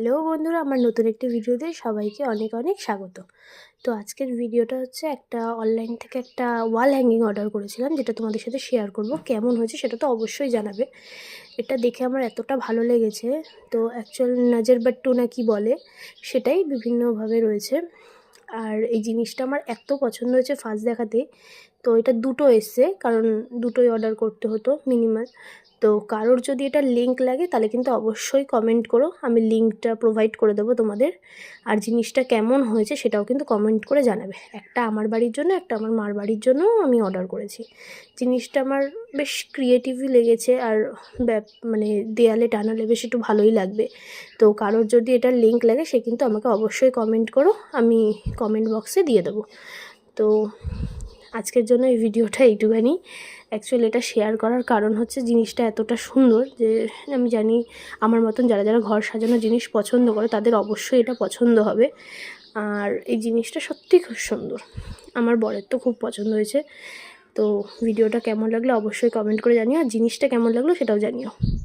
Hello বন্ধুরা, আমার নতুন একটি ভিডিওতে সবাইকে অনেক অনেক স্বাগত। তো আজকের ভিডিওটা হচ্ছে একটা অনলাইন থেকে একটা ওয়াল হ্যাঙ্গিং অর্ডার করেছিলাম, যেটা তোমাদের সাথে শেয়ার করব। কেমন হয়েছে সেটা তো অবশ্যই জানাবে। এটা দেখে আমার এতটা ভালো লেগেছে। তো অ্যাকচুয়াল নাজর বাট্টু না কি বলে, সেটাই বিভিন্নভাবে রয়েছে। আর এই জিনিসটা আমার এত পছন্দ হয়েছে ফার্স্ট দেখাতেই। তো এটা দুটো এসছে, কারণ দুটোই অর্ডার করতে হতো মিনিমাম। তো কারোর যদি এটা লিঙ্ক লাগে তাহলে কিন্তু অবশ্যই কমেন্ট করো, আমি লিঙ্কটা প্রোভাইড করে দেবো তোমাদের। আর জিনিসটা কেমন হয়েছে সেটাও কিন্তু কমেন্ট করে জানাবে। একটা আমার বাড়ির জন্য, একটা আমার মার বাড়ির জন্যও আমি অর্ডার করেছি। জিনিসটা আমার বেশ ক্রিয়েটিভই লেগেছে, আর মানে দেয়ালে টানালে বেশ একটু ভালোই লাগবে। তো কারোর যদি এটার লিঙ্ক লাগে সে কিন্তু আমাকে অবশ্যই কমেন্ট করো, আমি কমেন্ট বক্সে দিয়ে দেবো। তো আজকের জন্য এই ভিডিওটা এইটুখানি। অ্যাকচুয়ালি এটা শেয়ার করার কারণ হচ্ছে জিনিসটা এতটা সুন্দর যে আমি জানি আমার মতন যারা যারা ঘর সাজানো জিনিস পছন্দ করে তাদের অবশ্যই এটা পছন্দ হবে। আর এই জিনিসটা সত্যিই খুব সুন্দর, আমার বরের তো খুব পছন্দ হয়েছে। তো ভিডিওটা কেমন লাগলো অবশ্যই কমেন্ট করে জানিও, আর জিনিসটা কেমন লাগলো সেটাও জানিও।